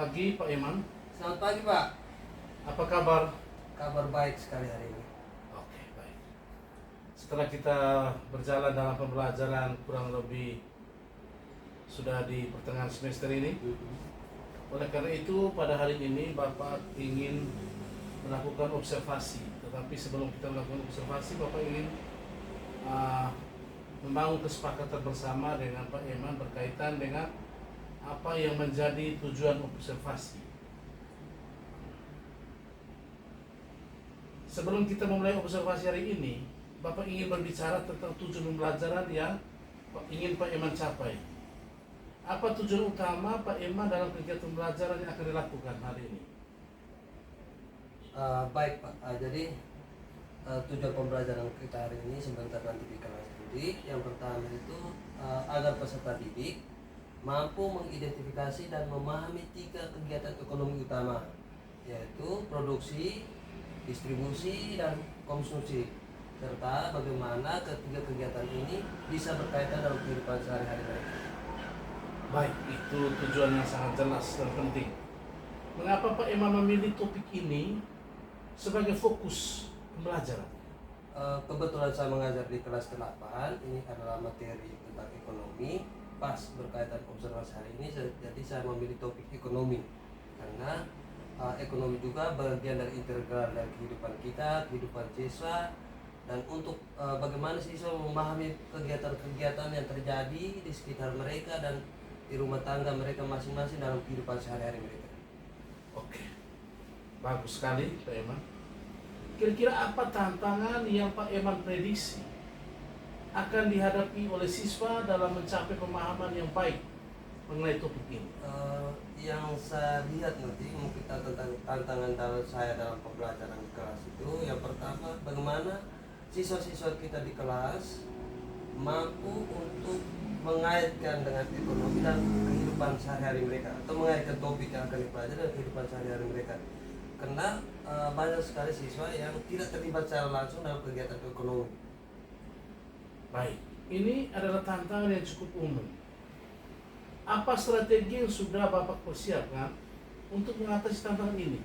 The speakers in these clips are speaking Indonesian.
pagi Pak Iman. Selamat pagi Pak. Apa kabar? Kabar baik sekali hari ini. Oke, baik. Setelah kita berjalan dalam pembelajaran kurang lebih sudah di pertengahan semester ini, oleh karena itu pada hari ini Bapak ingin melakukan observasi. Tetapi sebelum kita melakukan observasi, Bapak ingin membangun kesepakatan bersama dengan Pak Iman berkaitan dengan apa yang menjadi tujuan observasi. Sebelum kita memulai observasi hari ini, Bapak ingin berbicara tentang tujuan pembelajaran yang ingin Pak Iman capai. Apa tujuan utama Pak Iman dalam kegiatan pembelajaran yang akan dilakukan hari ini? Baik Pak. Jadi tujuan pembelajaran kita hari ini sebentar nanti di kelas didik. Yang pertama itu agar peserta didik mampu mengidentifikasi dan memahami 3 kegiatan ekonomi utama, yaitu produksi, distribusi, dan konsumsi, serta bagaimana ketiga kegiatan ini bisa berkaitan dalam kehidupan sehari-hari mereka. Baik, itu tujuan yang sangat jelas dan penting. Mengapa Pak Iman memilih topik ini sebagai fokus pembelajaran? Kebetulan saya mengajar di kelas 8, ini adalah materi tentang ekonomi, pas berkaitan observasi hari ini, jadi saya memilih topik ekonomi karena ekonomi juga bagian dari integral dari kehidupan kita, kehidupan siswa, dan untuk bagaimana siswa memahami kegiatan-kegiatan yang terjadi di sekitar mereka dan di rumah tangga mereka masing-masing dalam kehidupan sehari-hari mereka. Oke, bagus sekali Pak Iman. Kira-kira apa tantangan yang Pak Iman prediksi akan dihadapi oleh siswa dalam mencapai pemahaman yang baik mengenai topik ini? Yang saya lihat nanti mungkin tentang tantangan dalam saya dalam pembelajaran di kelas itu, yang pertama bagaimana siswa-siswa kita di kelas mampu untuk mengaitkan dengan ekonomi dan kehidupan sehari-hari mereka, atau mengaitkan topik yang akan dipelajari dengan kehidupan sehari-hari mereka, karena banyak sekali siswa yang tidak terlibat secara langsung dalam kegiatan ekonomi. Baik, ini adalah tantangan yang cukup umum. Apa strategi yang sudah Bapak persiapkan untuk mengatasi tantangan ini?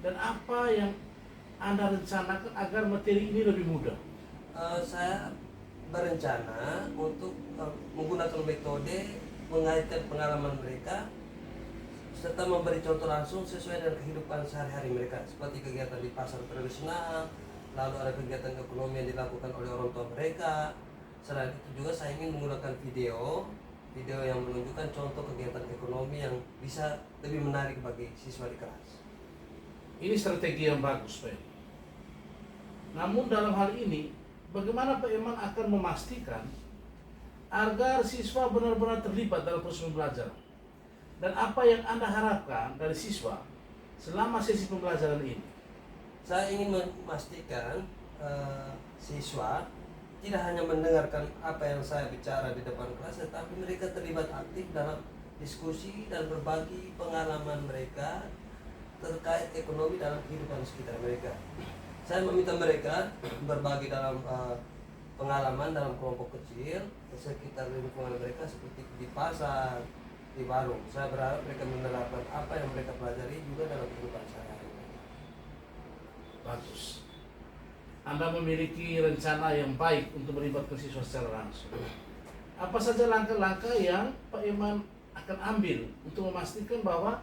Dan apa yang Anda rencanakan agar materi ini lebih mudah? Saya berencana untuk menggunakan metode mengaitkan pengalaman mereka serta memberi contoh langsung sesuai dengan kehidupan sehari-hari mereka, seperti kegiatan di pasar tradisional, lalu ada kegiatan ekonomi yang dilakukan oleh orang tua mereka. Selain itu juga saya ingin menggunakan video yang menunjukkan contoh kegiatan ekonomi yang bisa lebih menarik bagi siswa di kelas. Ini strategi yang bagus, Pak. Namun dalam hal ini, bagaimana Pak Iman akan memastikan agar siswa benar-benar terlibat dalam proses pembelajaran? Dan apa yang Anda harapkan dari siswa selama sesi pembelajaran ini? Saya ingin memastikan siswa tidak hanya mendengarkan apa yang saya bicara di depan kelas, tetapi mereka terlibat aktif dalam diskusi dan berbagi pengalaman mereka terkait ekonomi dalam kehidupan sekitar mereka. Saya meminta mereka berbagi dalam pengalaman dalam kelompok kecil sekitar lingkungan mereka, seperti di pasar, di warung. Saya berharap mereka menerapkan apa yang mereka pelajari juga dalam kehidupan sehari-hari. Bagus. Anda memiliki rencana yang baik untuk melibatkan siswa secara langsung. Apa saja langkah-langkah yang Pak Iman akan ambil untuk memastikan bahwa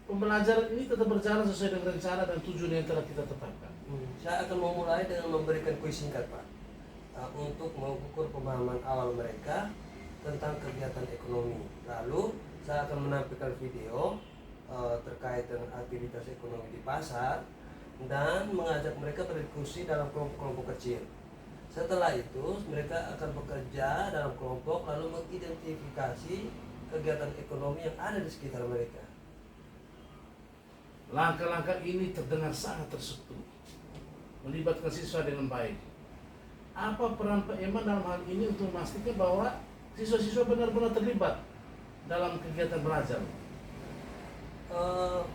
pembelajaran ini tetap berjalan sesuai dengan rencana dan tujuan yang telah kita tetapkan? Saya akan memulai dengan memberikan kuis singkat, Pak, untuk mengukur pemahaman awal mereka tentang kegiatan ekonomi. Lalu saya akan menampilkan video terkait dengan aktivitas ekonomi di pasar dan mengajak mereka berdiskusi dalam kelompok-kelompok kecil. Setelah itu mereka akan bekerja dalam kelompok lalu mengidentifikasi kegiatan ekonomi yang ada di sekitar mereka. Langkah-langkah ini terdengar sangat terstruktur, melibatkan siswa dengan baik. Apa peran Pak Iman dalam hal ini untuk memastikan bahwa siswa-siswa benar-benar terlibat dalam kegiatan belajar?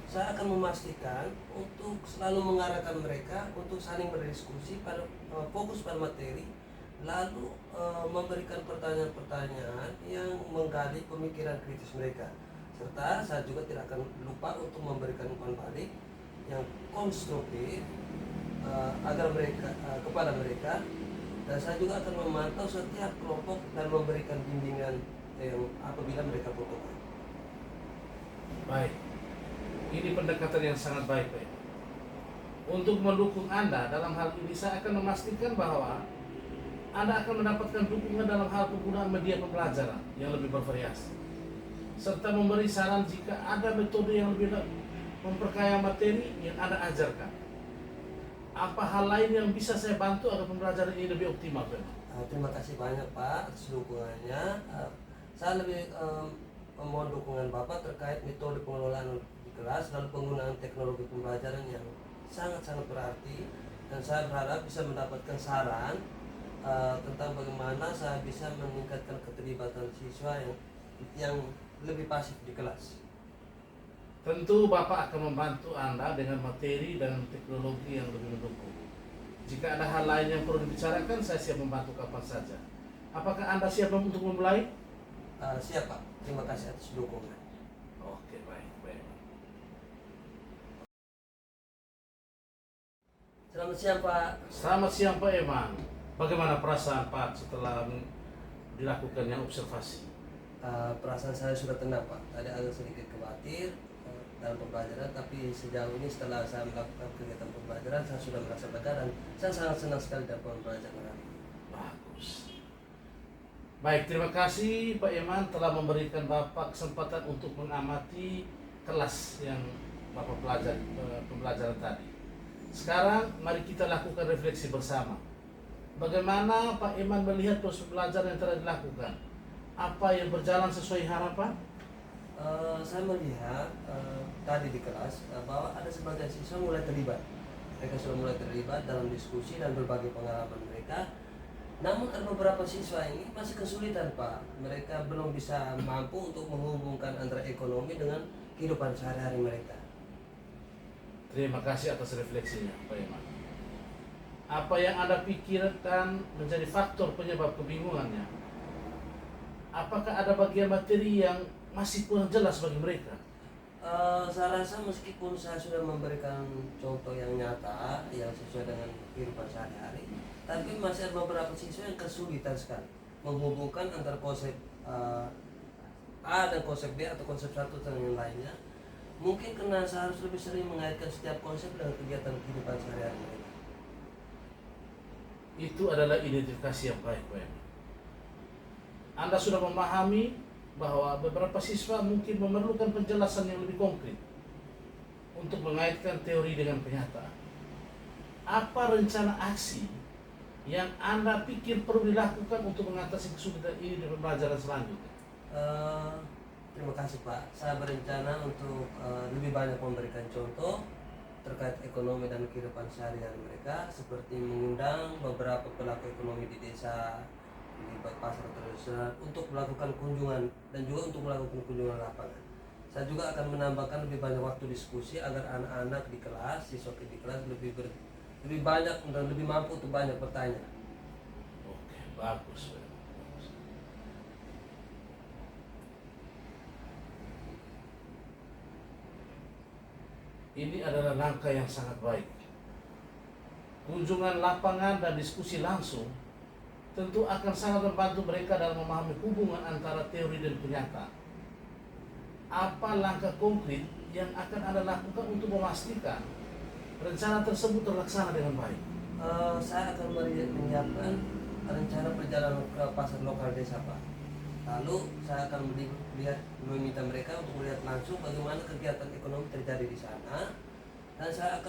Saya akan memastikan untuk selalu mengarahkan mereka untuk saling berdiskusi pada fokus pada materi, lalu memberikan pertanyaan-pertanyaan yang menggali pemikiran kritis mereka. serta saya juga tidak akan lupa untuk memberikan umpan balik yang konstruktif agar mereka kepada mereka, dan saya juga akan memantau setiap kelompok dan memberikan bimbingan yang apabila mereka butuhkan. Baik, ini pendekatan yang sangat baik, Pak. Untuk mendukung Anda dalam hal ini, saya akan memastikan bahwa Anda akan mendapatkan dukungan dalam hal penggunaan media pembelajaran yang lebih bervariasi, serta memberi saran jika ada metode yang lebih memperkaya materi yang Anda ajarkan. Apa hal lain yang bisa saya bantu agar pembelajaran ini lebih optimal, Pak? Terima kasih banyak Pak atas dukungannya. Saya lebih memohon dukungan Bapak terkait metode pengelolaan di kelas dan penggunaan teknologi pembelajaran yang sangat-sangat berarti, dan saya berharap bisa mendapatkan saran tentang bagaimana saya bisa meningkatkan keterlibatan siswa yang lebih pasif di kelas. Tentu Bapak akan membantu Anda dengan materi dan teknologi yang lebih mendukung. Jika ada hal lain yang perlu dibicarakan, saya siap membantu kapan saja. Apakah Anda siap untuk memulai? Siap Pak, terima kasih atas dukungan. Oke, baik. Selamat siang Pak. Selamat siang Pak Eman. Bagaimana perasaan Pak setelah dilakukannya observasi? Perasaan saya sudah tenang Pak. Tadi agak sedikit khawatir dalam pembelajaran, tapi sejauh ini setelah saya melakukan kegiatan pembelajaran, saya sudah merasa lega dan saya sangat senang sekali dalam pembelajaran hari ini. Bagus. Baik, terima kasih Pak Eman telah memberikan Bapak kesempatan untuk mengamati kelas yang Bapak pelajari pembelajaran tadi. Sekarang mari kita lakukan refleksi bersama. Bagaimana Pak Eman melihat proses pembelajaran yang telah dilakukan? Apa yang berjalan sesuai harapan? Saya melihat tadi di kelas bahwa ada sebagian siswa mulai terlibat. Mereka sudah mulai terlibat dalam diskusi dan berbagi pengalaman mereka. Namun ada beberapa siswa ini masih kesulitan Pak. Mereka belum bisa mampu untuk menghubungkan antara ekonomi dengan kehidupan sehari-hari mereka. Terima kasih atas refleksinya Pak Eman. Apa yang Anda pikirkan menjadi faktor penyebab kebingungannya? Apakah ada bagian materi yang masih kurang jelas bagi mereka? Saya rasa meskipun saya sudah memberikan contoh yang nyata yang sesuai dengan kehidupan sehari-hari, tapi masih ada beberapa siswa yang kesulitan sekali menghubungkan antara konsep A dan konsep B atau konsep satu dengan yang lainnya. Mungkin karena saya harus lebih sering mengaitkan setiap konsep dengan kegiatan kehidupan sehari-hari mereka. Itu adalah identifikasi yang baik, Pak Eman. Anda sudah memahami bahwa beberapa siswa mungkin memerlukan penjelasan yang lebih konkret untuk mengaitkan teori dengan kenyataan. Apa rencana aksi yang Anda pikir perlu dilakukan untuk mengatasi kesulitan ini di pembelajaran selanjutnya? Terima kasih Pak. Saya berencana untuk lebih banyak memberikan contoh terkait ekonomi dan kehidupan sehari-hari mereka, seperti mengundang beberapa pelaku ekonomi di desa, di pasar tradisional untuk melakukan kunjungan dan juga untuk melakukan kunjungan lapangan. Saya juga akan menambahkan lebih banyak waktu diskusi agar anak-anak di kelas, siswa di kelas lebih banyak dan lebih mampu untuk banyak bertanya. Oke, bagus. Ini adalah langkah yang sangat baik. Kunjungan lapangan dan diskusi langsung tentu akan sangat membantu mereka dalam memahami hubungan antara teori dan kenyataan. Apa langkah konkret yang akan Anda lakukan untuk memastikan rencana tersebut terlaksana dengan baik? Saya akan menyiapkan rencana perjalanan ke pasar lokal desa Pak. Lalu saya akan meminta mereka untuk melihat langsung bagaimana kegiatan ekonomi terjadi di sana, dan saya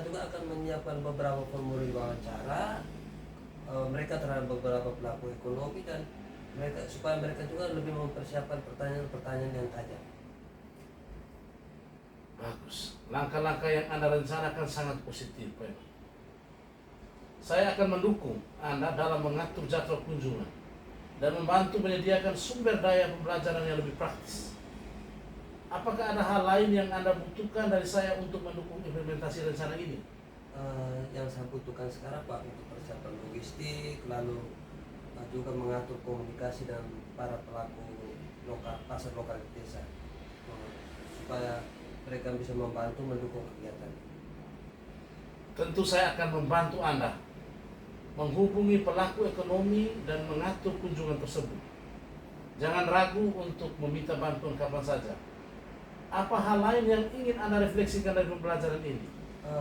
juga akan menyiapkan beberapa formulir wawancara mereka terhadap beberapa pelaku ekonomi, dan supaya mereka juga lebih mempersiapkan pertanyaan-pertanyaan yang tajam. Bagus. Langkah-langkah yang Anda rencanakan sangat positif, Pak. Saya akan mendukung Anda dalam mengatur jadwal kunjungan dan membantu menyediakan sumber daya pembelajaran yang lebih praktis. Apakah ada hal lain yang Anda butuhkan dari saya untuk mendukung implementasi rencana ini? Yang saya butuhkan sekarang Pak untuk persiapan logistik, lalu juga mengatur komunikasi dengan para pelaku pasar lokal di desa, supaya mereka bisa membantu mendukung kegiatan. Tentu saya akan membantu Anda menghubungi pelaku ekonomi dan mengatur kunjungan tersebut. Jangan ragu untuk meminta bantuan kapan saja. Apa hal lain yang ingin Anda refleksikan dari pembelajaran ini?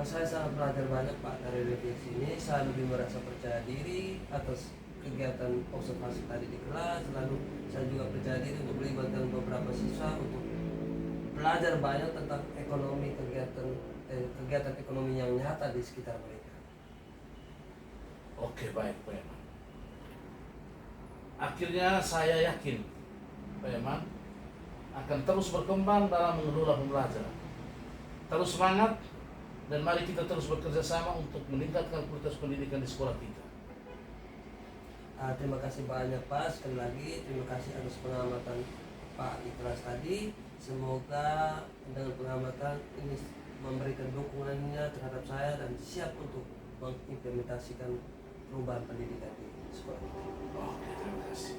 Saya sangat belajar banyak Pak dari refleksi ini. Saya lebih merasa percaya diri atas kegiatan observasi tadi di kelas. Lalu saya juga percaya diri untuk melibatkan beberapa siswa untuk belajar banyak tentang ekonomi kegiatan ekonomi yang nyata di sekitar mereka. Oke, baik Pak Eman. Akhirnya saya yakin Pak Eman akan terus berkembang dalam mengelola pembelajaran. Terus semangat dan mari kita terus bekerja sama untuk meningkatkan kualitas pendidikan di sekolah kita. Terima kasih banyak Pak, sekali lagi terima kasih atas pengamatan Pak di kelas tadi. Semoga dengan pengamatan ini memberikan dukungannya terhadap saya dan siap untuk mengimplementasikan perubahan pendidikan di sekolah kita. Oke, terima kasih.